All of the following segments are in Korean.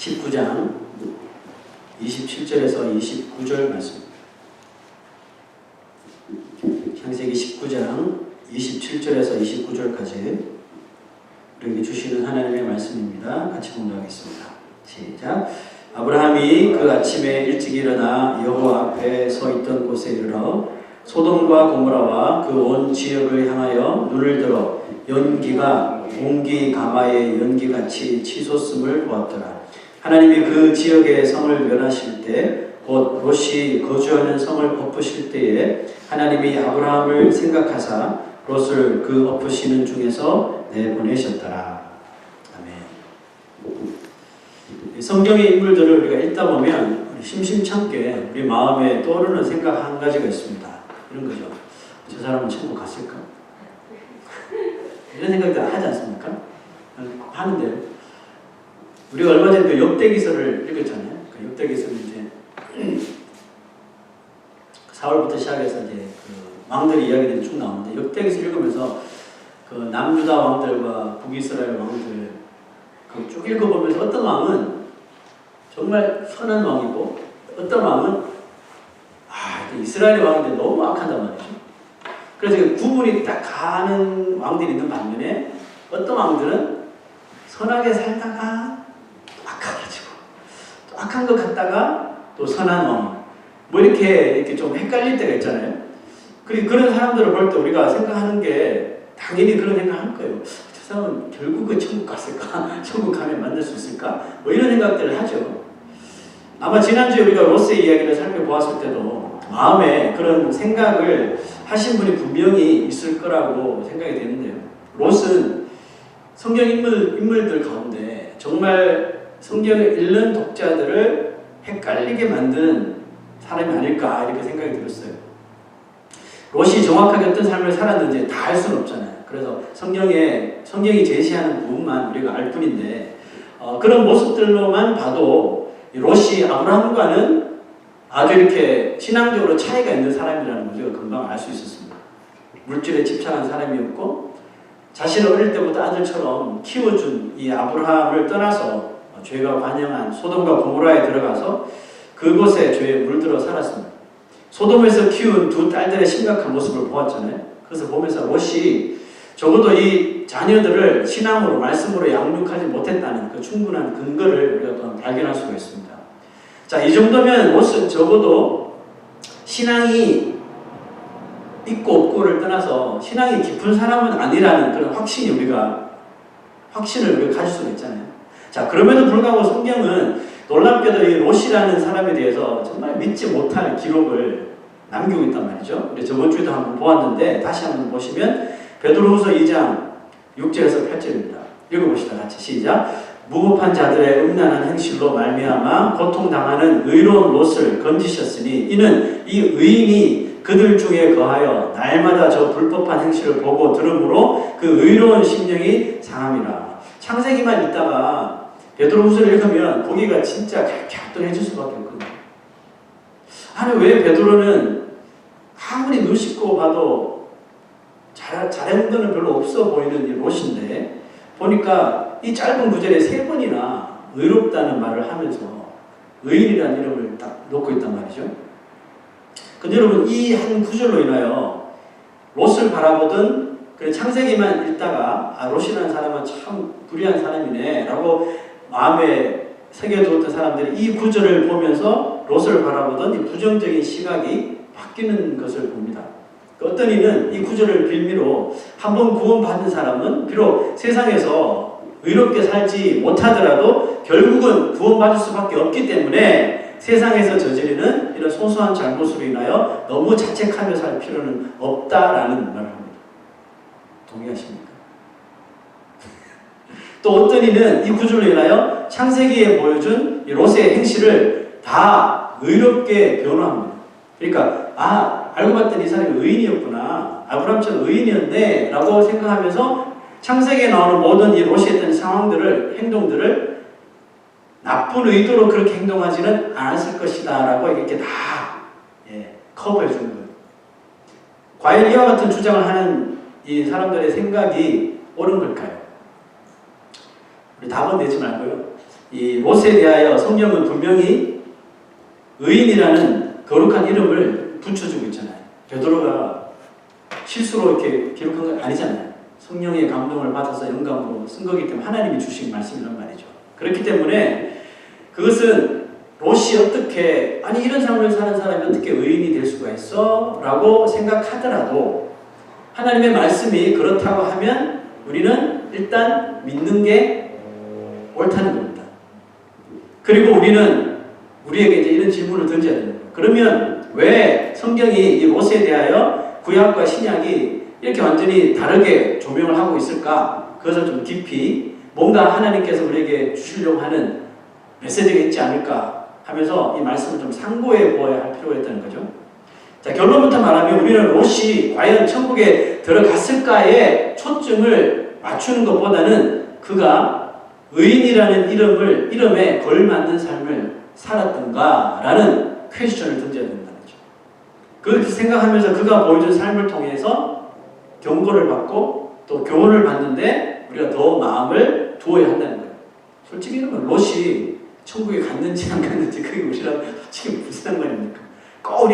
19장 27절에서 29절 말씀. 창세기 19장 27절에서 29절까지 우리에게 주시는 하나님의 말씀입니다. 같이 공부하겠습니다. 시작. 아브라함이 그 아침에 일찍 일어나 여호와 앞에 서 있던 곳에 이르러 소돔과 고모라와 그 온 지역을 향하여 눈을 들어 연기가 공기 가마의 연기같이 치솟음을 보았더라. 하나님이 그 지역의 성을 멸하실 때 곧 롯이 거주하는 성을 엎으실 때에 하나님이 아브라함을 생각하사 롯을 그 엎으시는 중에서 내보내셨더라. 아멘. 성경의 인물들을 우리가 읽다 보면 심심찮게 우리 마음에 떠오르는 생각 한 가지가 있습니다. 이런 거죠. 저 사람은 천국 갔을까? 이런 생각들 하지 않습니까? 하는데 우리가 얼마 전에 그 역대기서를 읽었잖아요. 그 역대기서는 이제 4월부터 시작해서 이제 그 왕들의 이야기들이 쭉 나오는데 역대기서 읽으면서 그 남유다 왕들과 북이스라엘 왕들 그 쭉 읽어보면서 어떤 왕은 정말 선한 왕이고 어떤 왕은 이스라엘 왕인데 너무 악하단 말이죠. 그래서 구분이 딱 가는 왕들이 있는 반면에 어떤 왕들은 선하게 살다가 또 악해가지고 또 악한 것 같다가 또 선한 왕 뭐 이렇게 좀 헷갈릴 때가 있잖아요. 그리고 그런 사람들을 볼 때 우리가 생각하는 게 당연히 그런 생각할 거예요. 저 사람은 결국은 천국 갔을까? 천국 가면 만날 수 있을까? 뭐 이런 생각들을 하죠. 아마 지난주에 우리가 롯의 이야기를 살펴보았을 때도 마음에 그런 생각을 하신 분이 분명히 있을 거라고 생각이 되는데요. 롯은 성경 인물들 가운데 정말 성경을 읽는 독자들을 헷갈리게 만든 사람이 아닐까 이렇게 생각이 들었어요. 롯이 정확하게 어떤 삶을 살았는지 다 알 수는 없잖아요. 그래서 성경이 제시하는 부분만 우리가 알 뿐인데 그런 모습들로만 봐도 롯이 아브라함과는 아주 이렇게 신앙적으로 차이가 있는 사람이라는 걸 우리가 금방 알 수 있었습니다. 물질에 집착한 사람이었고 자신을 어릴 때부터 아들처럼 키워준 이 아브라함을 떠나서 죄가 관영한 소돔과 고모라에 들어가서 그곳에 죄에 물들어 살았습니다. 소돔에서 키운 두 딸들의 심각한 모습을 보았잖아요. 그래서 보면서 롯이 적어도 이 자녀들을 신앙으로 말씀으로 양육하지 못했다는 그 충분한 근거를 우리가 또 발견할 수가 있습니다. 자, 이 정도면 롯은 적어도 신앙이 있고 없고를 떠나서 신앙이 깊은 사람은 아니라는 그런 확신을 우리가 가질 수가 있잖아요. 자, 그럼에도 불구하고 성경은 놀랍게도 이 롯이라는 사람에 대해서 정말 믿지 못할 기록을 남기고 있단 말이죠. 우리 저번 주에도 한번 보았는데 다시 한번 보시면 베드로후서 2장 6절에서 8절입니다. 읽어봅시다. 같이 시작. 무법한 자들의 음란한 행실로 말미암아 고통당하는 의로운 롯을 건지셨으니 이는 이 의인이 그들 중에 거하여 날마다 저 불법한 행실을 보고 들으므로 그 의로운 심령이 상함이라. 창세기만 읽다가 베드로후서를 읽으면 보기가 진짜 갸갸뚱해질 수밖에 없거든요. 아니 왜 베드로는 아무리 눈 씻고 봐도 잘한 거는 별로 없어 보이는 이 롯인데 보니까 이 짧은 구절에 3번이나 의롭다는 말을 하면서 의인이라는 이름을 딱 놓고 있단 말이죠. 근데 여러분 이 한 구절로 인하여 롯을 바라보던 창세기만 읽다가 롯이라는 사람은 참 불의한 사람이네 라고 마음에 새겨두었던 사람들이 이 구절을 보면서 롯을 바라보던 이 부정적인 시각이 바뀌는 것을 봅니다. 어떤 이는 이 구절을 빌미로 한번 구원받은 사람은 비록 세상에서 의롭게 살지 못하더라도 결국은 구원받을 수밖에 없기 때문에 세상에서 저지르는 이런 소소한 잘못으로 인하여 너무 자책하며 살 필요는 없다라는 말을 합니다. 동의하십니까? 또 어떤 이는 이 구절로 인하여 창세기에 보여준 이 롯의 행실을 다 의롭게 변호합니다. 그러니까 알고 봤더니 이 사람이 의인이었구나. 아브라함처럼 의인이었네 라고 생각하면서 창세기에 나오는 모든 이 롯이 했던 상황들을 행동들을 나쁜 의도로 그렇게 행동하지는 않았을 것이다 라고 이렇게 다 커버해 주는 거예요. 과연 이와 같은 주장을 하는 이 사람들의 생각이 옳은 걸까요? 우리 답은 내지 말고요. 이 롯에 대하여 성경은 분명히 의인이라는 거룩한 이름을 붙여주고 있잖아요. 베드로가 실수로 이렇게 기록한 건 아니잖아요. 성령의 감동을 받아서 영감으로 쓴 거기 때문에 하나님이 주신 말씀이란 말이죠. 그렇기 때문에 그것은 롯이 어떻게, 아니 이런 삶을 사는 사람이 어떻게 의인이 될 수가 있어? 라고 생각하더라도 하나님의 말씀이 그렇다고 하면 우리는 일단 믿는 게 옳다는 겁니다. 그리고 우리는 우리에게 이제 이런 질문을 던져야 됩니다. 그러면 왜 성경이 이 롯에 대하여 구약과 신약이 이렇게 완전히 다르게 조명을 하고 있을까? 그것을 좀 깊이 뭔가 하나님께서 우리에게 주시려고 하는 메시지가 있지 않을까 하면서 이 말씀을 좀 상고해 보아야 할 필요가 있다는 거죠. 자, 결론부터 말하면 우리는 롯이 과연 천국에 들어갔을까에 초점을 맞추는 것보다는 그가 의인이라는 이름에 걸맞는 삶을 살았던가라는 퀘스천을 던져야 된다는 거죠. 그렇게 생각하면서 그가 보여준 삶을 통해서 경고를 받고 또 교훈을 받는데 우리가 더 마음을 두어야 한다는 거예요. 솔직히 이러면 롯이 천국에 갔는지 안 갔는지 그게 우리랑 솔직히 무슨 상관입니까? 꼭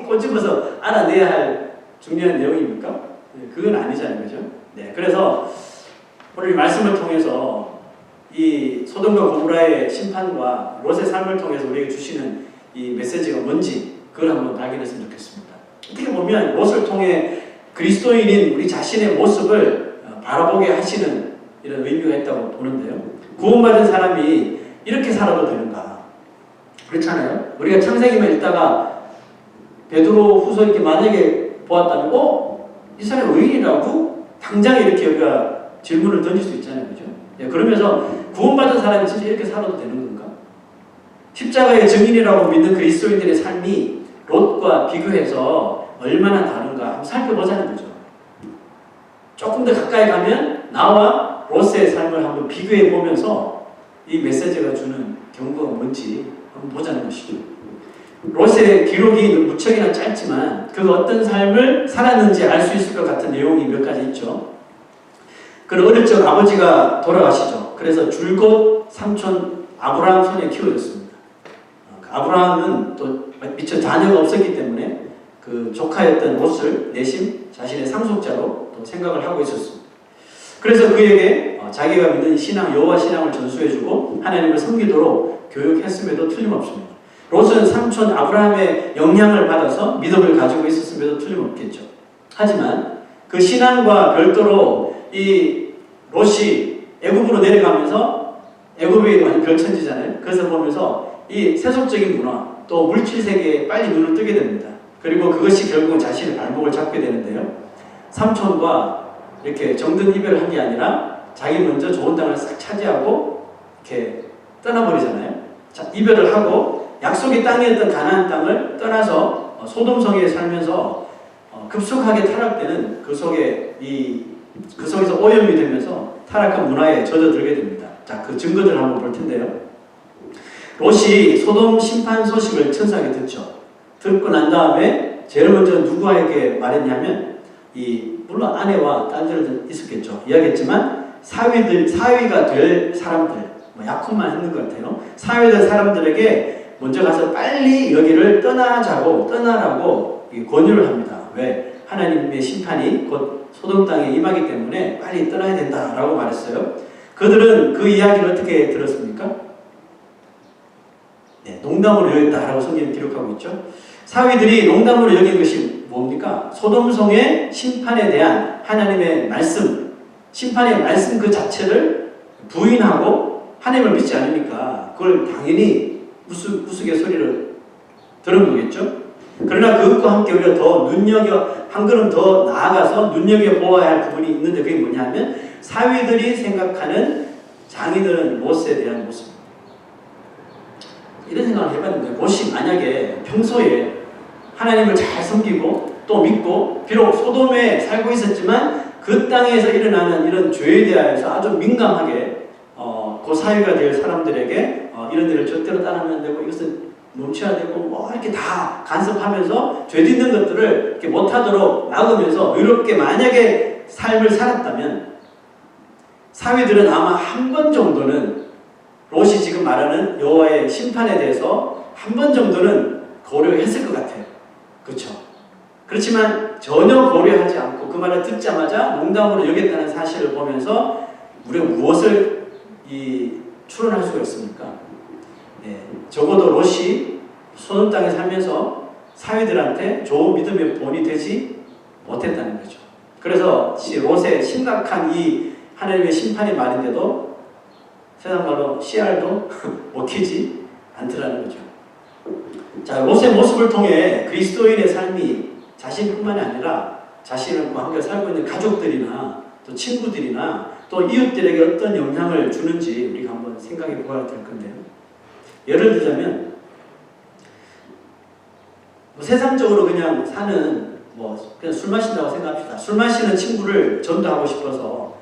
꼬집어서 알아내야 할 중요한 내용입니까? 네, 그건 아니잖아요. 그죠? 네, 그래서 오늘 이 말씀을 통해서 이 소돔과 고모라의 심판과 롯의 삶을 통해서 우리에게 주시는 이 메시지가 뭔지 그걸 한번 발견했으면 좋겠습니다. 어떻게 보면 롯을 통해 그리스도인인 우리 자신의 모습을 바라보게 하시는 이런 의미가 있다고 보는데요. 구원받은 사람이 이렇게 살아도 되는가? 그렇잖아요. 우리가 창세기만 읽다가 베드로 후서 이렇게 만약에 보았다면 이 사람이 의인이라고? 당장 이렇게 우리가 질문을 던질 수 있잖아요. 그죠? 네, 그러면서 구원받은 사람이 진짜 이렇게 살아도 되는 건가? 십자가의 증인이라고 믿는 그리스도인들의 삶이 롯과 비교해서 얼마나 다른가 한번 살펴보자는 거죠. 조금 더 가까이 가면 나와 롯의 삶을 한번 비교해 보면서 이 메시지가 주는 경고가 뭔지 한번 보자는 것이죠. 롯의 기록이 무척이나 짧지만 그가 어떤 삶을 살았는지 알 수 있을 것 같은 내용이 몇 가지 있죠. 그는 어릴 적 아버지가 돌아가시죠. 그래서 줄곧 삼촌 아브라함 손에 키워졌습니다. 아브라함은 또 미처 자녀가 없었기 때문에 그 조카였던 롯을 내심 자신의 상속자로 또 생각을 하고 있었습니다. 그래서 그에게 자기가 믿는 신앙, 여호와 신앙을 전수해주고 하나님을 섬기도록 교육했음에도 틀림없습니다. 롯은 삼촌 아브라함의 영향을 받아서 믿음을 가지고 있었음에도 틀림없겠죠. 하지만 그 신앙과 별도로 이 롯이 애굽으로 내려가면서 애굽이 완전 별천지잖아요. 그래서 보면서 이 세속적인 문화 또 물질 세계에 빨리 눈을 뜨게 됩니다. 그리고 그것이 결국은 자신의 발목을 잡게 되는데요. 삼촌과 이렇게 정든 이별을 한 게 아니라 자기 먼저 좋은 땅을 싹 차지하고 이렇게 떠나버리잖아요. 자, 이별을 하고 약속의 땅이었던 가나안 땅을 떠나서 소돔성에 살면서 급속하게 타락되는 그 속에서 오염이 되면서 타락한 문화에 젖어들게 됩니다. 자, 그 증거들을 한번 볼 텐데요. 롯이 소돔 심판 소식을 천사에게 듣죠. 듣고 난 다음에 제일 먼저 누구에게 말했냐면 물론 아내와 딸들도 있었겠죠. 이야기했지만 사위가 될 사람들, 약혼만 했는 것 같아요. 사위가 될 사람들에게 먼저 가서 빨리 여기를 떠나라고 권유를 합니다. 왜? 하나님의 심판이 곧 소돔 땅에 임하기 때문에 빨리 떠나야 된다라고 말했어요. 그들은 그 이야기를 어떻게 들었습니까? 네, 농담으로 여겼다라고 성경이 기록하고 있죠. 사위들이 농담으로 여긴 것이 뭡니까? 소돔성의 심판에 대한 하나님의 말씀, 심판의 말씀 그 자체를 부인하고 하나님을 믿지 않으니까 그걸 당연히 우스갯소리를 들은 거겠죠. 그러나 그것과 함께 우리가 한 걸음 더 나아가서 눈여겨보아야 할 부분이 있는데 그게 뭐냐면 사위들이 생각하는 장인어른 롯에 대한 모습. 이런 생각을 해봤는데 롯이 만약에 평소에 하나님을 잘 섬기고 또 믿고 비록 소돔에 살고 있었지만 그 땅에서 일어나는 이런 죄에 대하여서 아주 민감하게 그 사위가 될 사람들에게 이런 일을 절대로 따르면 안 되고 이것은 멈춰야 되고 이렇게 다 간섭하면서 죄 짓는 것들을 이렇게 못하도록 막으면서 의롭게 만약에 삶을 살았다면 사위들은 아마 한 번 정도는 롯이 지금 말하는 여호와의 심판에 대해서 한 번 정도는 고려했을 것 같아요. 그렇죠? 그렇지만 전혀 고려하지 않고 그 말을 듣자마자 농담으로 여겼다는 사실을 보면서 우리가 무엇을 추론할 수가 있습니까? 예, 적어도 롯이 소돔 땅에 살면서 사위들한테 좋은 믿음의 본이 되지 못했다는 거죠. 그래서 롯의 심각한 이 하나님의 심판의 말인데도 세상 말로 씨알도 먹히지 않더라는 거죠. 자, 롯의 모습을 통해 그리스도인의 삶이 자신뿐만이 아니라 자신과 함께 살고 있는 가족들이나 또 친구들이나 또 이웃들에게 어떤 영향을 주는지 우리가 한번 생각해 보아야 될 건데요. 예를 들자면 세상적으로 그냥 사는 그냥 술 마신다고 생각합시다. 술 마시는 친구를 전도하고 싶어서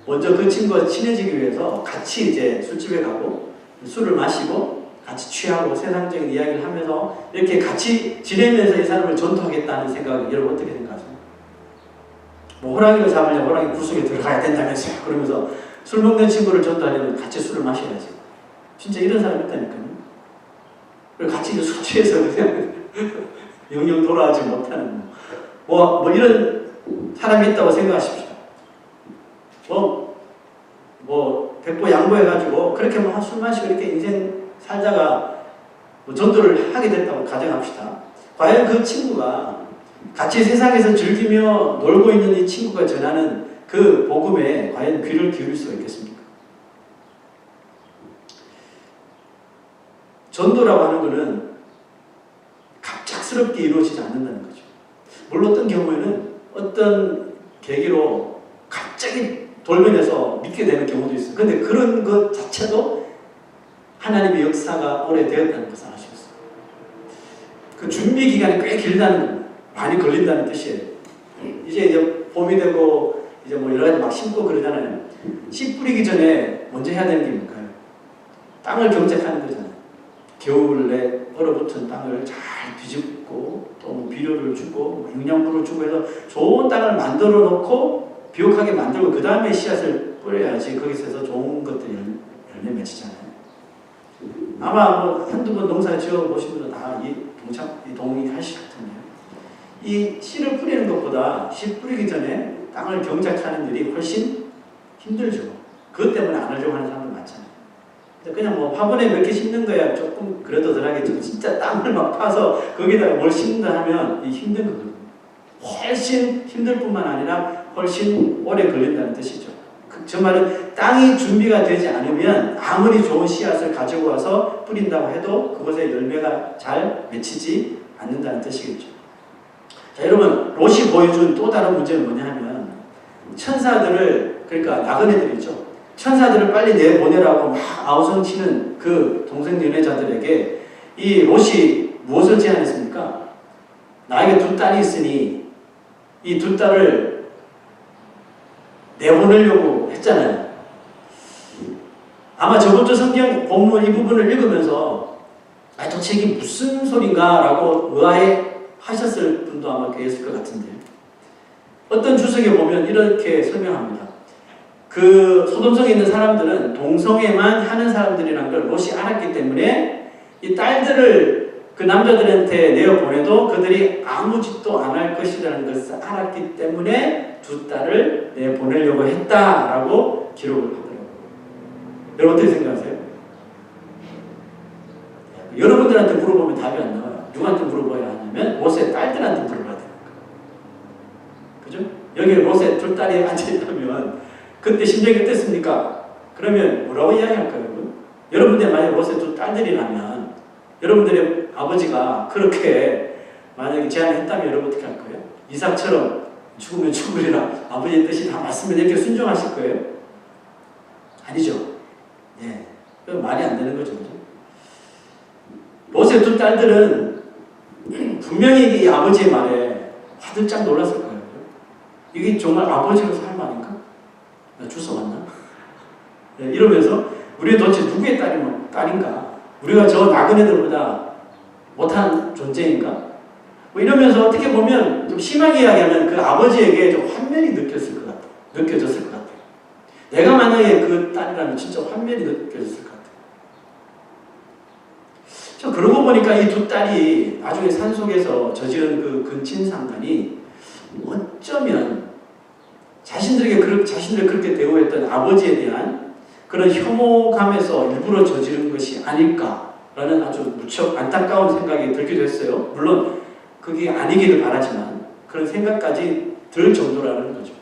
먼저 그 친구와 친해지기 위해서 같이 이제 술집에 가고 술을 마시고 같이 취하고 세상적인 이야기를 하면서 이렇게 같이 지내면서 이 사람을 전도하겠다는 생각을 여러분 어떻게 생각하세요? 호랑이를 잡으려면 호랑이 구석에 들어가야 된다면서요. 그러면서 술 먹는 친구를 전도하려면 같이 술을 마셔야지. 진짜 이런 사람이 있다니까요. 그리고 같이 술 취해서 그냥 영영 돌아오지 못하는 이런 사람이 있다고 생각하십시오. 백보 양보해가지고 그렇게 술 마시고 이렇게 인생 살다가 전도를 하게 됐다고 가정합시다. 과연 그 친구가 같이 세상에서 즐기며 놀고 있는 이 친구가 전하는 그 복음에 과연 귀를 기울일 수가 있겠습니까? 전도라고 하는 것은 갑작스럽게 이루어지지 않는다는 거죠. 물론 어떤 경우에는 어떤 계기로 갑자기 돌변해서 믿게 되는 경우도 있어요. 그런데 그런 것 자체도 하나님의 역사가 오래되었다는 것을 알 수 있어요. 그 준비 기간이 꽤 길다는 겁니다. 많이 걸린다는 뜻이에요. 이제 봄이 되고 이제 여러 가지 막 심고 그러잖아요. 씨 뿌리기 전에 먼저 해야 되는 게 뭘까요? 땅을 경작하는 거잖아요. 겨울에 얼어붙은 땅을 잘 뒤집고 또 비료를 주고 영양분을 주고 해서 좋은 땅을 만들어 놓고 비옥하게 만들고 그 다음에 씨앗을 뿌려야지 거기서 좋은 것들이 열매 맺히잖아요. 아마 한두 번 농사 지어 보신 분은 다 동의하실 텐데요. 이 씨를 뿌리는 것보다 씨 뿌리기 전에 땅을 경작하는 일이 훨씬 힘들죠. 그것 때문에 안 하려고 하는 사람들 많잖아요. 그냥 화분에 몇 개 심는 거야 조금 그래도 덜하겠지만 진짜 땅을 막 파서 거기다가 뭘 심는다 하면 힘든 거거든요. 훨씬 힘들 뿐만 아니라 훨씬 오래 걸린다는 뜻이죠. 저 말은 땅이 준비가 되지 않으면 아무리 좋은 씨앗을 가지고 와서 뿌린다고 해도 그것의 열매가 잘 맺히지 않는다는 뜻이겠죠. 자, 여러분 롯이 보여준 또 다른 문제는 뭐냐 하면 천사들을 그러니까 나그네들이죠. 천사들을 빨리 내보내라고 막 아우성치는 그 동생 연애자들에게 이 롯이 무엇을 제안했습니까? 나에게 두 딸이 있으니 이 두 딸을 내보내려고 했잖아요. 아마 저번 주 성경 본문 이 부분을 읽으면서 도대체 이게 무슨 소린가 라고 의아해하셨을 분도 아마 계셨을 것 같은데 어떤 주석에 보면 이렇게 설명합니다. 그 소돔성에 있는 사람들은 동성애만 하는 사람들이라는 걸 롯이 알았기 때문에 이 딸들을 그 남자들한테 내어보내도 그들이 아무 짓도 안 할 것이라는 것을 알았기 때문에 두 딸을 내보내려고 했다라고 기록을 하더라고요. 여러분 어떻게 생각하세요? 여러분들한테 물어보면 답이 안 나와요. 누구한테 물어봐야 하냐면 롯의 딸들한테 물어봐야 됩니다. 그죠? 여기 롯의 두 딸이 앉아있다면 그때 심정이 어땠습니까? 그러면 뭐라고 이야기할까요? 여러분들 만약에 롯의 두 딸들이라면 여러분들의 아버지가 그렇게 만약에 제안을 했다면 여러분 어떻게 할 거예요? 이삭처럼 죽으면 죽으리라 아버지의 뜻이 다 맞으면 이렇게 순종하실 거예요? 아니죠. 예, 말이 안 되는 거죠. 롯의 두 딸들은 분명히 이 아버지의 말에 화들짝 놀랐을 거예요. 이게 정말 아버지로 삶 아닌가? 나 주워 왔나? 예, 이러면서 우리 도대체 누구의 딸인가? 우리가 저 나그네들보다 못한 존재인가? 이러면서 어떻게 보면 좀 심하게 이야기하면 그 아버지에게 좀 환멸이 느껴졌을 것 같아요. 내가 만약에 그 딸이라면 진짜 환멸이 느껴졌을 것 같아요. 그러고 보니까 이 두 딸이 나중에 산속에서 저지른 그 근친상간이 어쩌면 자신들을 그렇게 대우했던 아버지에 대한 그런 혐오감에서 일부러 저지른 것이 아닐까라는 아주 무척 안타까운 생각이 들기도 했어요. 물론 그게 아니기를 바라지만 그런 생각까지 들 정도라는 거죠.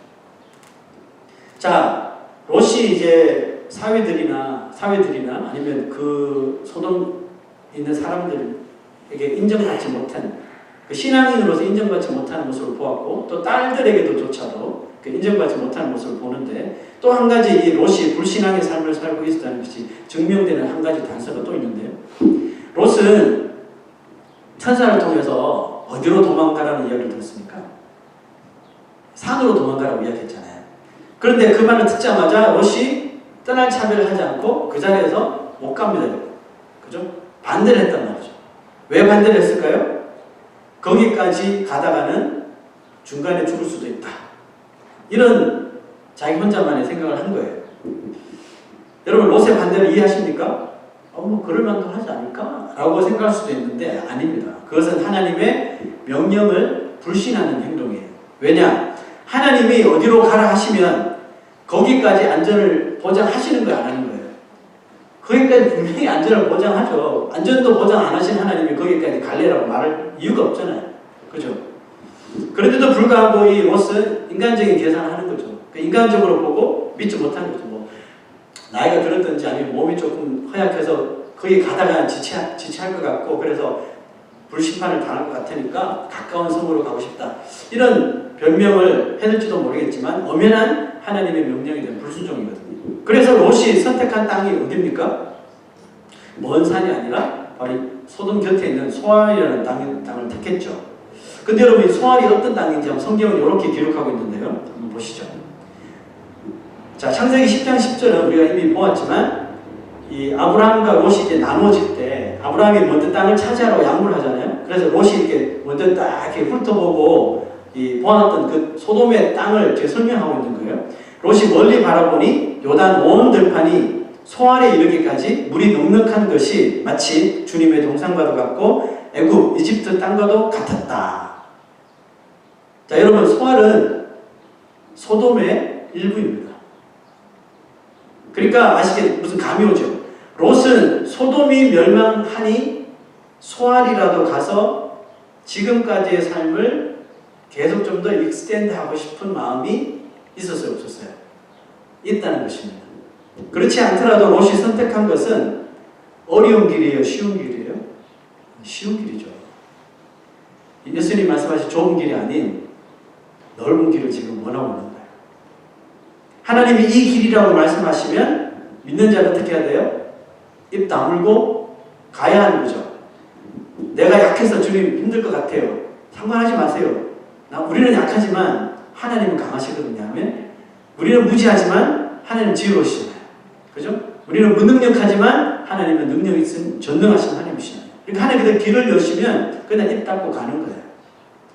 자, 롯이 이제 사위들이나 아니면 그 소돔 있는 사람들에게 인정받지 못한 그 신앙인으로서 인정받지 못하는 모습을 보았고 또 딸들에게도조차도 그 인정받지 못하는 모습을 보는데 또 한 가지 이 롯이 불신앙의 삶을 살고 있었다는 것이 증명되는 한 가지 단서가 또 있는데요. 롯은 천사를 통해서 어디로 도망가라는 이야기를 들었습니까? 산으로 도망가라고 이야기했잖아요. 그런데 그 말을 듣자마자 롯이 떠날 차별을 하지 않고 그 자리에서 못 갑니다. 그죠? 반대를 했단 말이죠. 왜 반대를 했을까요? 거기까지 가다가는 중간에 죽을 수도 있다. 이런 자기 혼자만의 생각을 한 거예요. 여러분 롯의 반대를 이해하십니까? 뭐 그럴 만도 하지 않을까? 라고 생각할 수도 있는데 아닙니다. 그것은 하나님의 명령을 불신하는 행동이에요. 왜냐? 하나님이 어디로 가라 하시면 거기까지 안전을 보장하시는 거예요? 안 하는 거예요? 거기까지 분명히 안전을 보장하죠. 안전도 보장 안 하신 하나님이 거기까지 갈래라고 말할 이유가 없잖아요. 그죠? 그런데도 불구하고 이 롯은 인간적인 계산을 하는 거죠. 인간적으로 보고 믿지 못하는 거죠. 뭐 나이가 들었든지 아니면 몸이 조금 허약해서 거기 가다가 지체할 것 같고 그래서 불심판을 당할 것 같으니까 가까운 섬으로 가고 싶다. 이런 변명을 해줄지도 모르겠지만 엄연한 하나님의 명령에 대한 불순종이거든요. 그래서 롯이 선택한 땅이 어디입니까? 먼 산이 아니라 바로 소돔 곁에 있는 소알이라는 땅을 택했죠. 근데 여러분 소알이 어떤 땅인지 성경은 이렇게 기록하고 있는데요. 한번 보시죠. 자, 창세기 10장 10절은 우리가 이미 보았지만 이 아브라함과 롯이 이제 나눠질 때 아브라함이 먼저 땅을 차지하라고 양보를 하잖아요. 그래서 롯이 이렇게 먼저 딱 이렇게 훑어보고 보았던 그 소돔의 땅을 이렇게 설명하고 있는 거예요. 롯이 멀리 바라보니 요단 온 들판이 소알에 이르기까지 물이 넉넉한 것이 마치 주님의 동산과도 같고 애굽, 이집트 땅과도 같았다. 자, 여러분 소알은 소돔의 일부입니다. 그러니까 아시겠죠? 무슨 감이 오죠? 롯은 소돔이 멸망하니 소알이라도 가서 지금까지의 삶을 계속 좀 더 익스텐드 하고 싶은 마음이 있었어요? 없었어요? 있다는 것입니다. 그렇지 않더라도 롯이 선택한 것은 어려운 길이에요? 쉬운 길이에요? 쉬운 길이죠. 예수님 말씀하신 좁은 길이 아닌 넓은 길을 지금 원하고 있는 거예요. 하나님이 이 길이라고 말씀하시면 믿는 자는 어떻게 해야 돼요? 입 다물고 가야 하는 거죠. 내가 약해서 주님 힘들 것 같아요. 상관하지 마세요. 우리는 약하지만 하나님은 강하시거든요. 하면 우리는 무지하지만 하나님은 지혜로우시잖아요. 그죠? 우리는 무능력하지만 하나님은 능력이 있으신 전능하신 하나님이시잖아요. 그러니까 하나님께서 길을 여시면 그냥 입 닫고 가는 거예요.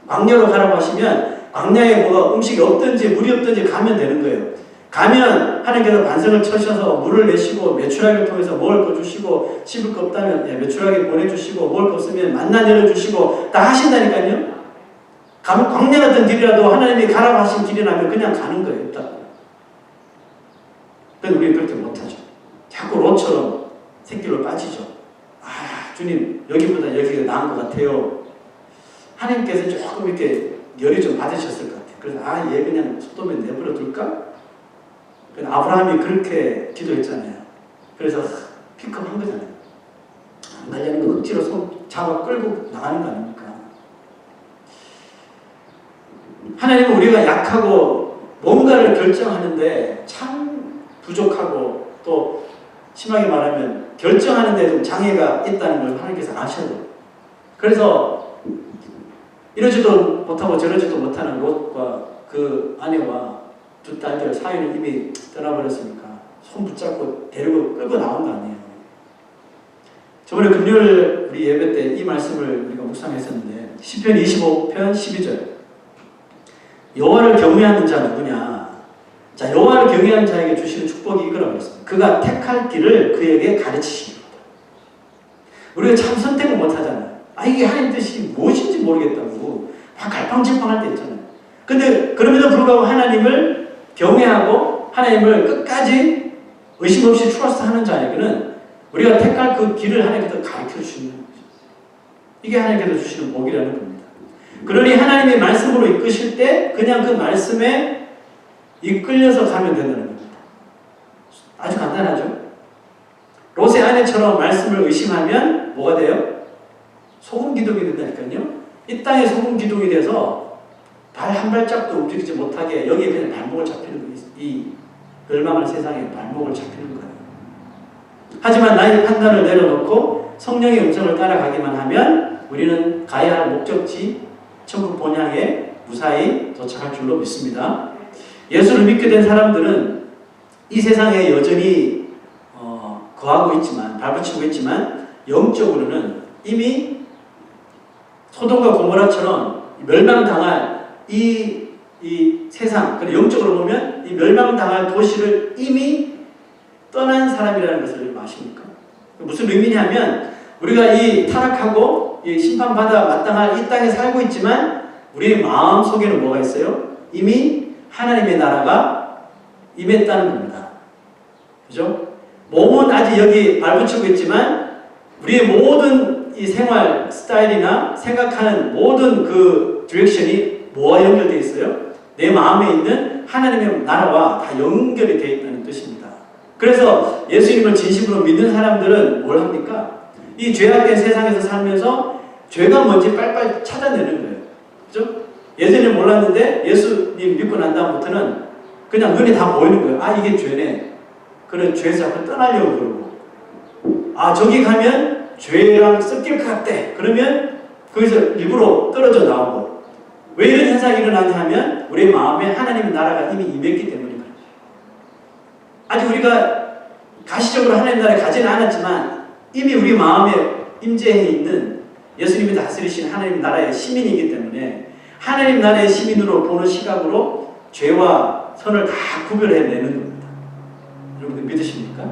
광야로 가라고 하시면 광야에 뭐가 음식이 없든지 물이 없든지 가면 되는 거예요. 가면 하나님께서 반석을 쳐셔서 물을 내시고 메추라기를 통해서 먹을 거 주시고 씹을 거 없다면 메추라기 보내주시고 먹을 거 없으면 만나 내려주시고 다 하신다니까요. 가면 광야 같은 길이라도 하나님이 가라고 하신 길이라면 그냥 가는 거예요. 일단. 그런데 우리는 그렇게 못하죠. 자꾸 롯처럼 새길로 빠지죠. 아, 주님 여기보다 여기가 나은 것 같아요. 하나님께서 조금 이렇게 열이 좀 받으셨을 것 같아요. 그래서 얘 그냥 소돔에 내버려 둘까? 아브라함이 그렇게 기도했잖아요. 그래서 픽업한 거잖아요. 안 가려는 거 억지로 손 잡아 끌고 나가는 거 아닙니까? 하나님은 우리가 약하고 뭔가를 결정하는데 참 부족하고 또 심하게 말하면 결정하는데 좀 장애가 있다는 걸 하나님께서 아셔요. 그래서 이러지도 못하고 저러지도 못하는 롯과 그 아내와 두 딸들 사이는 이미 떠나버렸으니까 손 붙잡고 데리고 끌고 나온 거 아니에요. 저번에 금요일 우리 예배 때 이 말씀을 우리가 묵상했었는데 시편 25편 12절 여호와를 경외하는 자 누구냐? 자, 여호와를 경외하는 자에게 주시는 축복이 이거라고 했습니다. 그가 택할 길을 그에게 가르치십니다. 우리가 참 선택을 못 하잖아요. 이게 하나님 뜻이 무엇인지 모르겠다고 막 갈팡질팡할 때 있잖아요. 근데 그럼에도 불구하고 하나님을 경외하고 하나님을 끝까지 의심 없이 트러스트하는 자에게는 우리가 택할 그 길을 하나님께서 가르쳐 주시는 거죠. 이게 하나님께서 주시는 복이라는 겁니다. 그러니 하나님의 말씀으로 이끄실 때 그냥 그 말씀에 이끌려서 가면 된다는 겁니다. 아주 간단하죠. 롯의 아내처럼 말씀을 의심하면 뭐가 돼요? 소금 기둥이 된다니까요. 이 땅에 소금 기둥이 돼서 발 한 발짝도 움직이지 못하게 여기에 그냥 발목을 잡히는 거예요. 이 멸망할 세상에 발목을 잡히는 거예요. 하지만 나의 판단을 내려놓고 성령의 음성을 따라가기만 하면 우리는 가야 할 목적지 천국 본향에 무사히 도착할 줄로 믿습니다. 예수를 믿게 된 사람들은 이 세상에 여전히 거하고 있지만, 발붙이고 있지만 영적으로는 이미 소돔과 고모라처럼 멸망당할 이 세상, 영적으로 보면 이 멸망당할 도시를 이미 떠난 사람이라는 것을 아십니까? 무슨 의미냐면 우리가 이 타락하고 이 심판받아 마땅할 이 땅에 살고 있지만 우리의 마음 속에는 뭐가 있어요? 이미 하나님의 나라가 임했다는 겁니다. 그죠? 몸은 아직 여기 발붙이고 있지만 우리의 모든 이 생활 스타일이나 생각하는 모든 그 디렉션이 뭐와 연결되어 있어요? 내 마음에 있는 하나님의 나라와 다 연결이 되어 있다는 뜻입니다. 그래서 예수님을 진심으로 믿는 사람들은 뭘 합니까? 이 죄악된 세상에서 살면서 죄가 뭔지 빨리빨리 찾아내는 거예요. 그죠? 예전에 몰랐는데 예수님 믿고 난 다음부터는 그냥 눈에 다 보이는 거예요. 이게 죄네. 그래, 죄에서 자꾸 떠나려고 그러고. 저기 가면 죄랑 섞일 것 같대. 그러면 거기서 일부러 떨어져 나오고. 왜 이런 현상이 일어나냐 하면 우리의 마음에 하나님의 나라가 이미 임했기 때문입니다. 아직 우리가 가시적으로 하나님의 나라에 가지는 않았지만 이미 우리 마음에 임재해 있는 예수님이 다스리신 하나님 나라의 시민이기 때문에 하나님 나라의 시민으로 보는 시각으로 죄와 선을 다 구별해내는 겁니다. 여러분들 믿으십니까?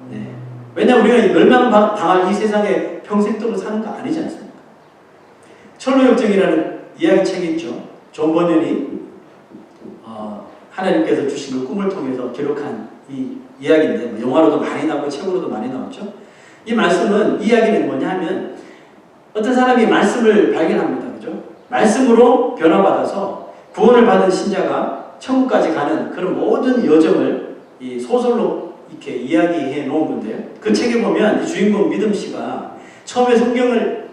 네. 왜냐하면 우리가 멸망당할 이 세상에 평생 동안 사는 거 아니지 않습니까? 철로역정이라는 이야기책이 있죠. 존 버년이 하나님께서 주신 그 꿈을 통해서 기록한 이 이야기인데 영화로도 많이 나오고 책으로도 많이 나왔죠. 이 말씀은 이야기는 뭐냐 하면 어떤 사람이 말씀을 발견합니다. 그죠? 말씀으로 변화받아서 구원을 받은 신자가 천국까지 가는 그런 모든 여정을 이 소설로 이렇게 이야기해 놓은 건데요. 그 책에 보면 이 주인공 믿음 씨가 처음에 성경을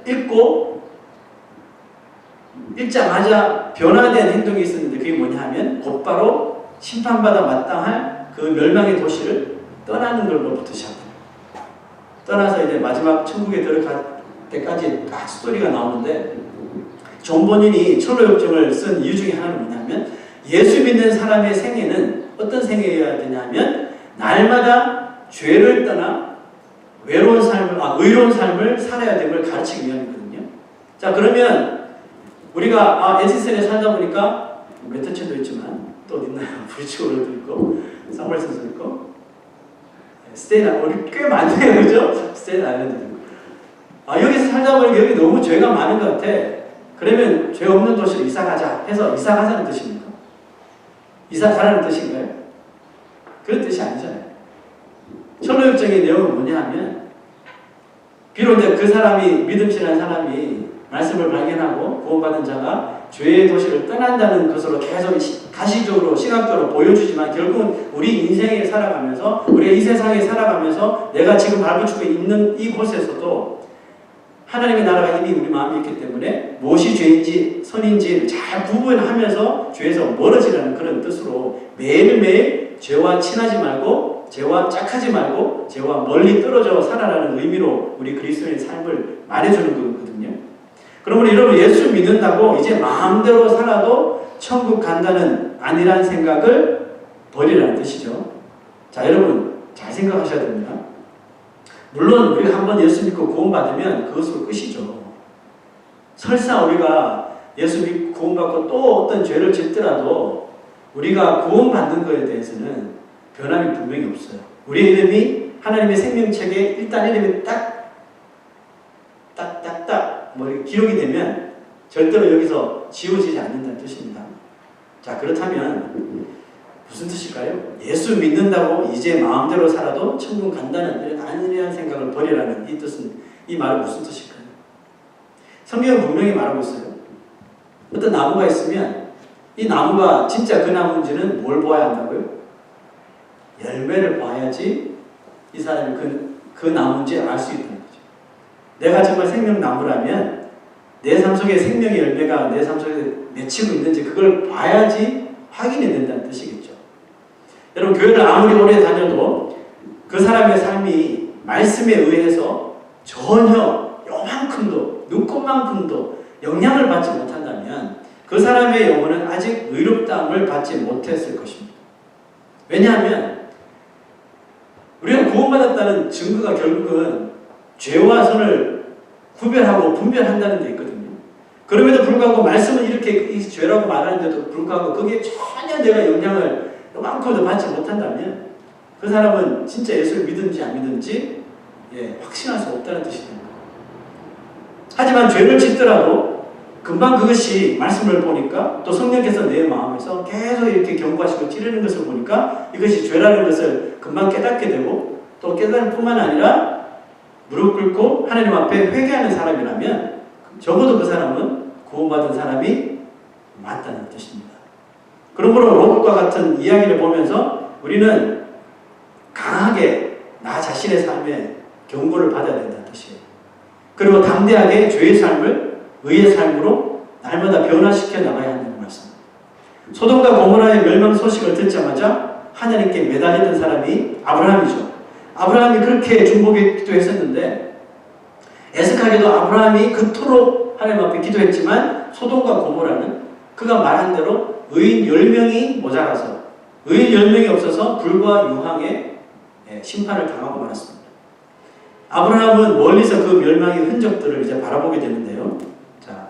읽자마자 변화된 행동이 있었는데 그게 뭐냐 하면 곧바로 심판받아 마땅할 그 멸망의 도시를 떠나는 걸로부터 시작합니다. 떠나서 이제 마지막 천국에 들어갈 때까지 딱 스토리가 나오는데 존 버닌이 철로역정을 쓴 이유 중에 하나는 뭐냐면 예수 믿는 사람의 생애는 어떤 생애여야 되냐면 날마다 죄를 떠나 의로운 삶을 살아야 됨을 가르치기 위함이거든요. 자, 그러면 우리가 에지슨에 살다 보니까 메터첸도 있지만 또 어디 있나요? 브리츠월드도 있고 사무엘슨도 있고 스테인 우리 꽤 많네요. 그죠? 스테인 아일랜드도 있고 여기서 살다 보니까 여기 너무 죄가 많은 것 같아. 그러면 죄 없는 도시로 이사 가자 해서 이사 가자는 뜻입니까? 이사 가라는 뜻인가요? 그런 뜻이 아니잖아요. 철로역정의 내용은 뭐냐 하면 비록 그 사람이 믿음실한 사람이 말씀을 발견하고 구원받은 자가 죄의 도시를 떠난다는 것으로 계속 가시적으로 시각적으로 보여주지만 결국은 우리 인생에 살아가면서 우리 이 세상에 살아가면서 내가 지금 발붙이고 있는 이곳에서도 하나님의 나라가 이미 우리 마음에 있기 때문에 무엇이 죄인지 선인지 잘 구분하면서 죄에서 멀어지라는 그런 뜻으로 매일매일 죄와 친하지 말고 죄와 짝하지 말고 죄와 멀리 떨어져 살아라는 의미로 우리 그리스도인의 삶을 말해주는 거거든요. 그러므로 여러분 예수 믿는다고 이제 마음대로 살아도 천국 간다는 아니란 생각을 버리라는 뜻이죠. 자, 여러분 잘 생각하셔야 됩니다. 물론 우리가 한번 예수 믿고 구원받으면 그것으로 끝이죠. 설사 우리가 예수 믿고 구원받고 또 어떤 죄를 짓더라도 우리가 구원받는 것에 대해서는 변함이 분명히 없어요. 우리의 이름이 하나님의 생명책에 일단 이름이 딱 기록이 되면 절대로 여기서 지워지지 않는다는 뜻입니다. 자, 그렇다면 무슨 뜻일까요? 예수 믿는다고 이제 마음대로 살아도 천국 간다는 이런 안일한 생각을 버리라는 이 뜻은, 이 말은 무슨 뜻일까요? 성경은 분명히 말하고 있어요. 어떤 나무가 있으면 이 나무가 진짜 그 나무인지는 뭘 보아야 한다고요? 열매를 봐야지 이 사람이 그 나무인지 알 수 있다는 거죠. 내가 정말 생명나무라면 내 삶 속에 생명의 열매가 내 삶 속에 맺히고 있는지 그걸 봐야지 확인이 된다는 뜻이겠죠. 여러분, 교회를 아무리 오래 다녀도 그 사람의 삶이 말씀에 의해서 전혀 요만큼도 눈꽃만큼도 영향을 받지 못한다면 그 사람의 영혼은 아직 의롭다함을 받지 못했을 것입니다. 왜냐하면 우리가 구원받았다는 증거가 결국은 죄와 선을 구별하고 분별한다는 데 있거든요. 그럼에도 불구하고 말씀은 이렇게 이 죄라고 말하는데도 불구하고 거기에 전혀 내가 영향을 요만큼도 받지 못한다면 그 사람은 진짜 예수를 믿든지 안 믿든지 확신할 수 없다는 뜻이 됩니다. 하지만 죄를 짓더라도 금방 그것이 말씀을 보니까 또 성령께서 내 마음에서 계속 이렇게 경고하시고 찌르는 것을 보니까 이것이 죄라는 것을 금방 깨닫게 되고 또 깨달을 뿐만 아니라 무릎 꿇고 하나님 앞에 회개하는 사람이라면 적어도 그 사람은 구원받은 사람이 맞다는 뜻입니다. 그러므로 롯과 같은 이야기를 보면서 우리는 강하게 나 자신의 삶에 경고를 받아야 된다는 뜻이에요. 그리고 담대하게 죄의 삶을 의의 삶으로 날마다 변화시켜 나가야 한다는 말씀. 소돔과 고모라의 멸망 소식을 듣자마자 하나님께 매달리던 사람이 아브라함이죠. 아브라함이 그렇게 중보에 기도했었는데 애석하게도 아브라함이 그토록 하나님 앞에 기도했지만 소돔과 고모라는 그가 말한 대로 의인 10명이 모자라서 의인 10명이 없어서 불과 유황의 심판을 당하고 말았습니다. 아브라함은 멀리서 그 멸망의 흔적들을 이제 바라보게 되는데요. 자,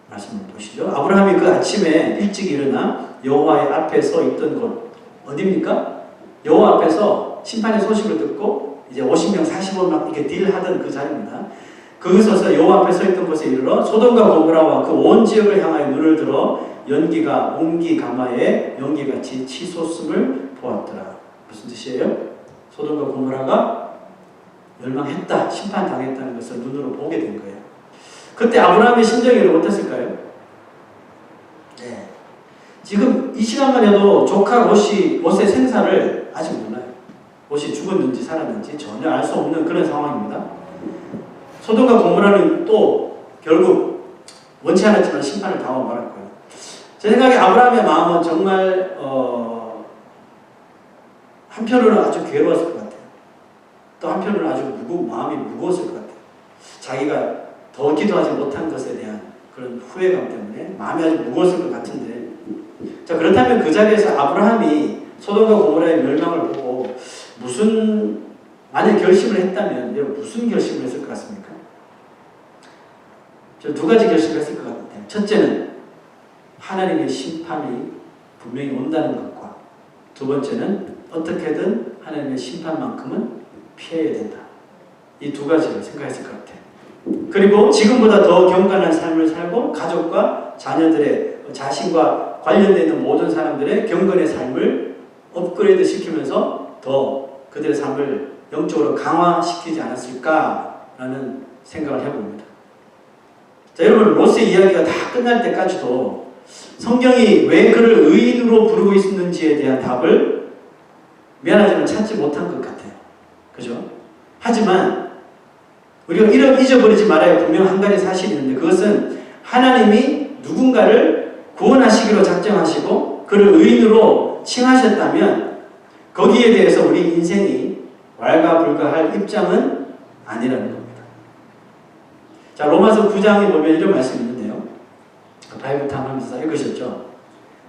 말씀을 보시죠. 아브라함이 그 아침에 일찍 일어나 여호와의 앞에 서 있던 곳 어디입니까? 여호와 앞에서 심판의 소식을 듣고 이제 50명 40원 막 이렇게 딜하던 그 자리입니다. 거기서 여호와 앞에 서 있던 곳에 이르러 소돔과 고모라와 그 온 지역을 향하여 눈을 들어 연기가 옹기 가마에 연기같이 치솟음을 보았더라. 무슨 뜻이에요? 소돔과 고모라가 멸망했다, 심판당했다는 것을 눈으로 보게 된 거예요. 그때 아브라함의 심정이 어땠을까요? 네. 지금 이 시간만 해도 조카 롯의 생사를 아직 몰라요. 롯이 죽었는지 살았는지 전혀 알 수 없는 그런 상황입니다. 소돔과 고모라는 또 결국 원치 않았지만 심판을 당하고 말할 거예요. 제 생각에 아브라함의 마음은 정말 한편으로는 아주 괴로웠을 것 같아요. 또 한편으로는 아주 마음이 무거웠을 것 같아요. 자기가 더 기도하지 못한 것에 대한 그런 후회감 때문에 마음이 아주 무거웠을 것 같은데, 자, 그렇다면 그 자리에서 아브라함이 소돔과 고모라의 멸망을 보고 만약 결심을 했다면 무슨 결심을 했을 것 같습니까? 저 두 가지 결심을 했을 것 같아요. 첫째는 하나님의 심판이 분명히 온다는 것과 두 번째는 어떻게든 하나님의 심판만큼은 피해야 된다. 이 두 가지를 생각했을 것 같아요. 그리고 지금보다 더 경건한 삶을 살고 가족과 자녀들의 자신과 관련되어 있는 모든 사람들의 경건의 삶을 업그레이드 시키면서 더 그들의 삶을 영적으로 강화시키지 않았을까라는 생각을 해봅니다. 자, 여러분, 롯의 이야기가 다 끝날 때까지도 성경이 왜 그를 의인으로 부르고 있는지에 대한 답을 미안하지만 찾지 못한 것 같아요. 그죠? 하지만 우리가 잊어버리지 말아야 분명 한 가지 사실이 있는데, 그것은 하나님이 누군가를 구원하시기로 작정하시고 그를 의인으로 칭하셨다면 거기에 대해서 우리 인생이 왈가불가할 입장은 아니라는 겁니다. 자, 로마서 9장에 보면 이런 말씀이 있는데요. 바이블 탐하면서 읽으셨죠?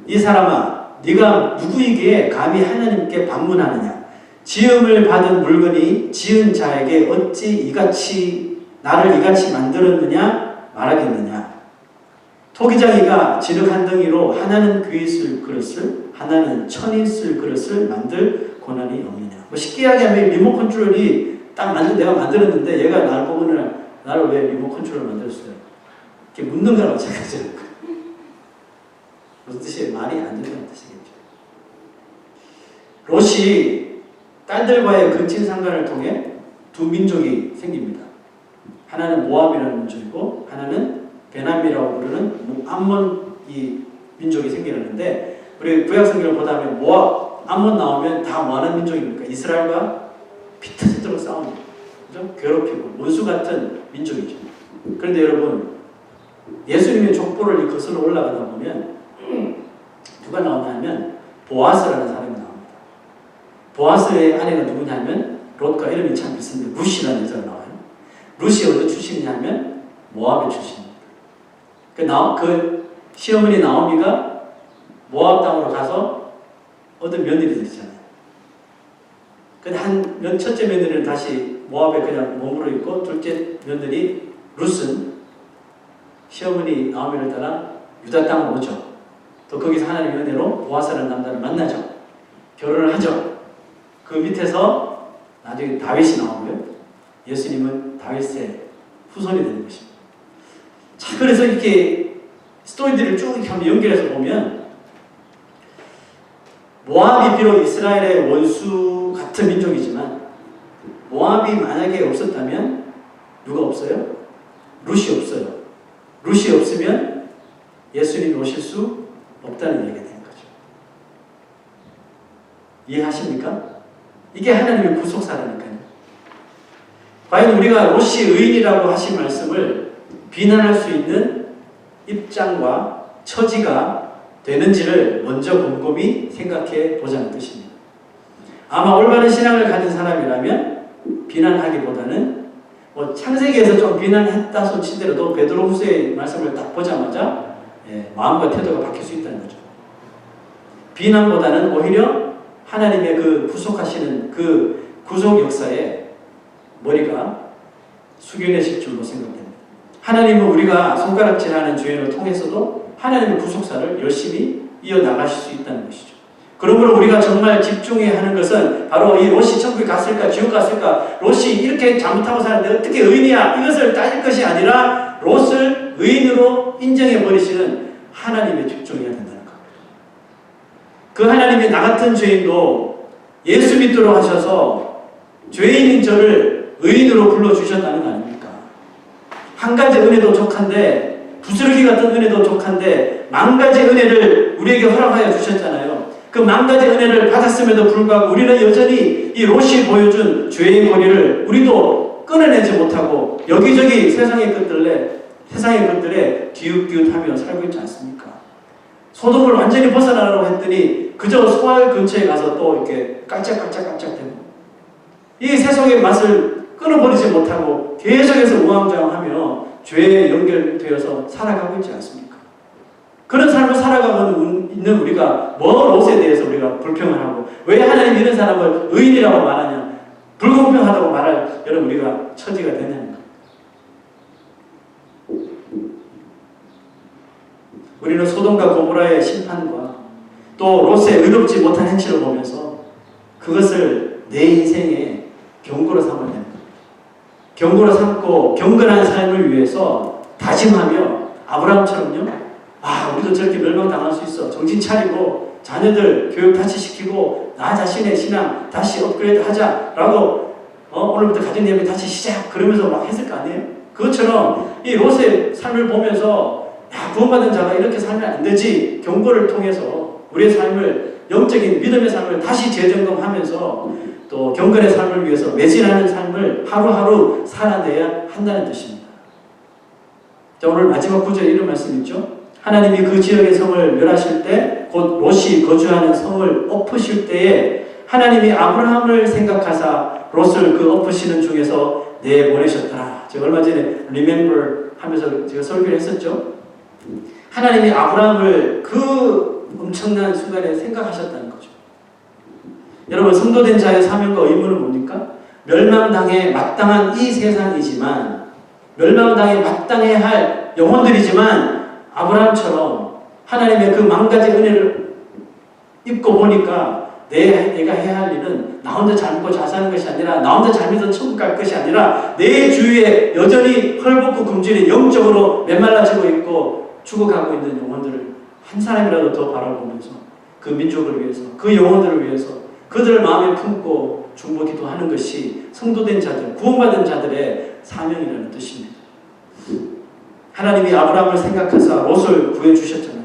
이 사람아, 네가 누구이기에 감히 하나님께 반문하느냐? 지음을 받은 물건이 지은 자에게 어찌 나를 이같이 만들었느냐 말하겠느냐? 토기장이가 진흙 한 덩이로 하나는 귀 쓸 그릇을 하나는 천이 쓸 그릇을 만들 고난이 없느냐? 쉽게 이야기하면 리모컨 컨트롤이 내가 만들었는데 얘가 날 보고는 나를 왜 리모컨 컨트롤을 만들었어요? 이렇게 묻는 거랑 마찬가지예요. 무슨 뜻이에요? 말이 안 된다는 뜻이겠죠. 롯이 딸들과의 근친 상관을 통해 두 민족이 생깁니다. 하나는 모압이라는 민족이고 하나는 베남이라고 부르는 암몬 이 민족이 생기는데, 우리 구약성경을 보다 보면 모압, 암몬 나오면 다 뭐하는 민족입니까? 이스라엘과 피 터지도록 싸웁니다. 그죠? 괴롭히고 원수 같은 민족이죠. 그런데 여러분, 예수님의 족보를 거슬러 올라가다 보면 누가 나오냐면 보아스라는 사람이 나옵니다. 보아스의 아내가 누구냐면 롯과 이름이 참 비슷한데 룻이라는 여자가 나와요. 룻이 어디 출신이냐면 모압의 출신입니다. 그 시어머니 나오미가 모압 땅으로 가서 얻은 며느리들 있잖아요. 근데 첫째 며느리는 다시 모압에 그냥 머물러 있고, 둘째 며느리 룻은 시어머니 나오미를 따라 유다 땅으로 오죠. 또 거기서 하나님의 은혜로 보아스라는 남자를 만나죠. 결혼을 하죠. 그 밑에서 나중에 다윗이 나오고요. 예수님은 다윗의 후손이 되는 것입니다. 자, 그래서 이렇게 스토리들을 쭉 이렇게 한번 연결해서 보면 모압이 비록 이스라엘의 원수 같은 민족이지만 모압이 만약에 없었다면 누가 없어요? 룻이 없어요. 룻이 없으면 예수님이 오실 수 없다는 얘기가 되는 거죠. 이해하십니까? 이게 하나님의 구속사라니까요. 과연 우리가 롯이 의인이라고 하신 말씀을 비난할 수 있는 입장과 처지가 되는지를 먼저 곰곰이 생각해 보자는 뜻입니다. 아마 올바른 신앙을 가진 사람이라면 비난하기보다는 창세기에서 좀 비난했다 손치더라도 베드로후서의 말씀을 딱 보자마자 마음과 태도가 바뀔 수 있다는 거죠. 비난보다는 오히려 하나님의 그 구속하시는 그 구속 역사에 머리가 숙연해질 줄로 생각됩니다. 하나님은 우리가 손가락질하는 죄인을 통해서도 하나님의 구속사를 열심히 이어나가실 수 있다는 것이죠. 그러므로 우리가 정말 집중해야 하는 것은 바로 이 롯이 천국에 갔을까 지옥 갔을까, 롯이 이렇게 잘못하고 사는데 어떻게 의인이야, 이것을 따질 것이 아니라 롯을 의인으로 인정해 버리시는 하나님에 집중해야 된다는 겁니다. 그 하나님이 나 같은 죄인도 예수 믿도록 하셔서 죄인인 저를 의인으로 불러주셨다는 거 아닙니까? 한 가지 은혜도 족한데, 부스러기 같은 은혜도 족한데 만 가지 은혜를 우리에게 허락하여 주셨잖아요. 그 만 가지 은혜를 받았음에도 불구하고 우리는 여전히 이 롯이 보여준 죄의 고리를 우리도 끊어내지 못하고 여기저기 세상의 것들에 기웃기웃하며 살고 있지 않습니까? 소돔을 완전히 벗어나라고 했더니 그저 소알 근처에 가서 또 이렇게 깔짝깔짝되고, 이 세속의 맛을 끊어버리지 못하고 계속해서 우왕좌왕하며 죄에 연결되어서 살아가고 있지 않습니까? 그런 삶을 살아가고 있는 우리가 롯에 대해서 우리가 불평을 하고, 왜 하나님 이런 사람을 의인이라고 말하냐, 불공평하다고 말할 여러분 우리가 처지가 되냐는 겁니다. 우리는 소돔과 고모라의 심판과 또 롯의 의롭지 못한 행실을 보면서 그것을 내 인생의 경고로 삼아야 됩니다. 경고로 삼고 경건한 삶을 위해서 다짐하며 아브라함처럼요, 우리도 저렇게 멸망당할 수 있어, 정신 차리고 자녀들 교육 다시 시키고 나 자신의 신앙 다시 업그레이드 하자라고 오늘부터 가정예배 다시 시작 그러면서 막 했을 거 아니에요? 그것처럼 이 롯의 삶을 보면서 구원받은 자가 이렇게 살면 안 되지, 경고를 통해서 우리의 삶을, 영적인 믿음의 삶을 다시 재점검하면서 또 경건의 삶을 위해서 매진하는 삶을 하루하루 살아내야 한다는 뜻입니다. 자, 오늘 마지막 구절에 이런 말씀 있죠. 하나님이 그 지역의 성을 멸하실 때, 곧 롯이 거주하는 성을 엎으실 때에 하나님이 아브라함을 생각하사 롯을 그 엎으시는 중에서 내보내셨더라. 제가 얼마 전에 remember 하면서 제가 설교를 했었죠. 하나님이 아브라함을 그 엄청난 순간에 생각하셨다는 거죠. 여러분, 성도된 자의 사명과 의무는 뭡니까? 멸망당해 마땅한 이 세상이지만, 멸망당해 마땅해야 할 영혼들이지만, 아브라함처럼 하나님의 그 만 가지 은혜를 입고 보니까 내가 해야 할 일은 나 혼자 잘 먹고 잘 사는 것이 아니라 나 혼자 잘 믿어 천국 갈 것이 아니라 내 주위에 여전히 헐벗고 굶주린 영적으로 메말라지고 있고 죽어가고 있는 영혼들을 한 사람이라도 더 바라보면서 그 민족을 위해서 그 영혼들을 위해서 그들을 마음에 품고 중보 기도하는 것이 성도된 자들, 구원받은 자들의 사명이라는 뜻입니다. 하나님이 아브라함을 생각하사 롯을 구해주셨잖아요.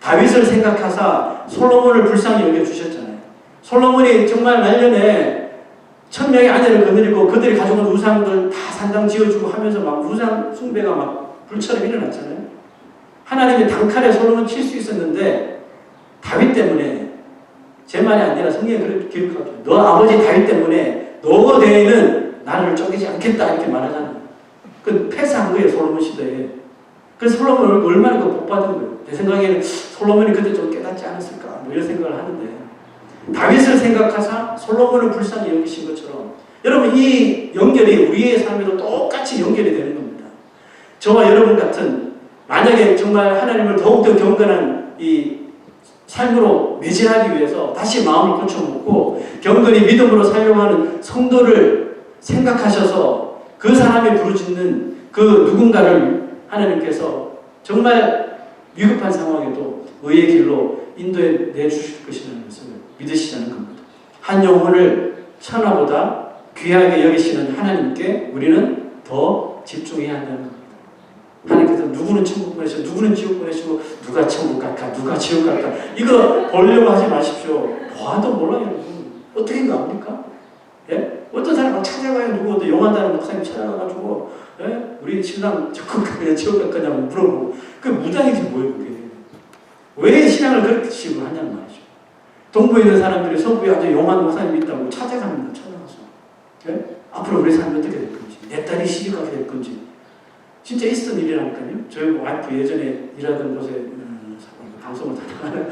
다윗을 생각하사 솔로몬을 불쌍히 여겨주셨잖아요. 솔로몬이 정말 말년에 1000명의 아내를 거느리고 그들이 가져온 우상들 다 산당 지어주고 하면서 막 우상 숭배가 막 불처럼 일어났잖아요. 하나님이 단칼에 솔로몬 칠 수 있었는데 다윗 때문에, 제 말이 아니라 성경에 그렇게 기록하죠. 너 아버지 다윗 때문에 너 대에는 나를 쫓기지 않겠다 이렇게 말하잖아요. 그 패스한 거예요, 솔로몬 시대에. 그래서 솔로몬을 얼마나 복 받은 거예요. 내 생각에는 솔로몬이 그때 좀 깨닫지 않았을까 뭐 이런 생각을 하는데, 다윗을 생각하사 솔로몬을 불쌍히 여기신 것처럼 여러분 이 연결이 우리의 삶에도 똑같이 연결이 되는 겁니다. 저와 여러분 같은, 만약에 정말 하나님을 더욱더 경건한 이 삶으로 매진하기 위해서 다시 마음을 고쳐먹고 경건히 믿음으로 살려고 하는 성도를 생각하셔서 그 사람이 부르짖는 그 누군가를 하나님께서 정말 위급한 상황에도 의의 길로 인도해 내주실 것이라는 것을 믿으시자는 겁니다. 한 영혼을 천하보다 귀하게 여기시는 하나님께 우리는 더 집중해야 한다는 겁니다. 하나님께서 누구는 천국 보내시고 누구는 지옥 보내시고 누가 천국 갈까 누가 지옥 갈까 이거 보려고 하지 마십시오. 봐도 몰라요 여러분. 어떻게 합니까? 예? 어떤 사람 찾아가요. 누구 용한다는 목사님 찾아가가지고 예? 우리 신랑 천국 갈거냐 지옥 갈 거냐고 물어보고 그게 무당이지 뭐예요 그게. 왜 신앙을 그렇게 식으로 하냐는 말이죠. 동부에 있는 사람들이 서부에 아주 용한 목사님이 있다고 찾아갑니다. 찾아가서 예? 앞으로 우리 삶이 어떻게 될 건지 내 딸이 시집가게 될 건지 진짜 있었던 일이라니까요. 저희 와이프 예전에 일하던 곳에 방송을 다녀가는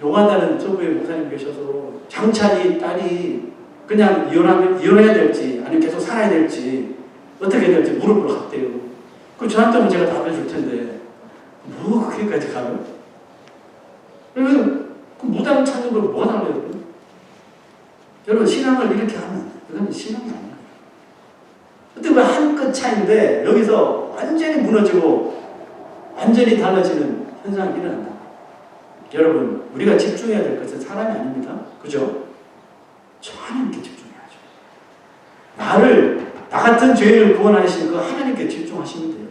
용하다는 서부의 목사님 계셔서 장차이 딸이 그냥 이혼해야 될지 아니면 계속 살아야 될지 어떻게 될지 물어보러 갔대요. 그 저한테는 제가 답해 줄 텐데 뭐 그렇게까지 가요? 그래서 그 무당 찾는 걸 뭐 하려고 그래요? 여러분 신앙을 이렇게 하면 이건 신앙이 아니에요. 어떻게 보면 한 끗 차이인데 여기서 완전히 무너지고 완전히 달라지는 현상이 일어난다. 여러분 우리가 집중해야 될 것은 사람이 아닙니다. 그죠? 저 하나님께 집중해야죠. 나 같은 죄인을 구원하신 그 하나님께 집중하시면 돼요.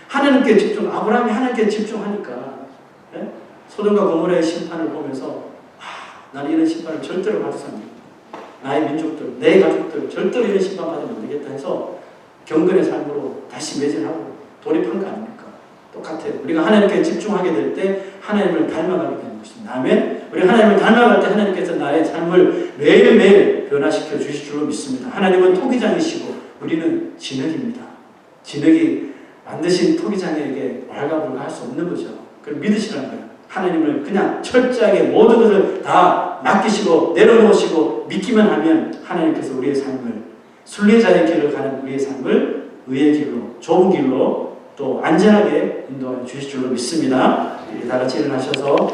하나님께 집중, 아브라함이 하나님께 집중하니까 예? 소돔과 고모라의 심판을 보면서 나는 이런 심판을 절대로 받아서 안 되겠다. 나의 민족들, 내 가족들 절대로 이런 심판 받으면 안 되겠다 해서 경건의 삶으로 다시 매진하고 돌입한 거 아닙니까? 똑같아요. 우리가 하나님께 집중하게 될 때 하나님을 닮아가게 되는 것입니다. 아멘. 우리 하나님을 닮아갈 때 하나님께서 나의 삶을 매일매일 변화시켜 주실 줄로 믿습니다. 하나님은 토기장이시고 우리는 진흙입니다. 진흙이 만드신 토기장에게 왈가불가 할 수 없는 거죠. 그걸 믿으시라는 거예요. 하나님을 그냥 철저하게 모든 것을 다 맡기시고 내려놓으시고 믿기만 하면 하나님께서 우리의 삶을 순례자의 길을 가는 우리의 삶을 의의 길로 좋은 길로 또 안전하게 인도하여 주실 줄로 믿습니다. 다 같이 일어나셔서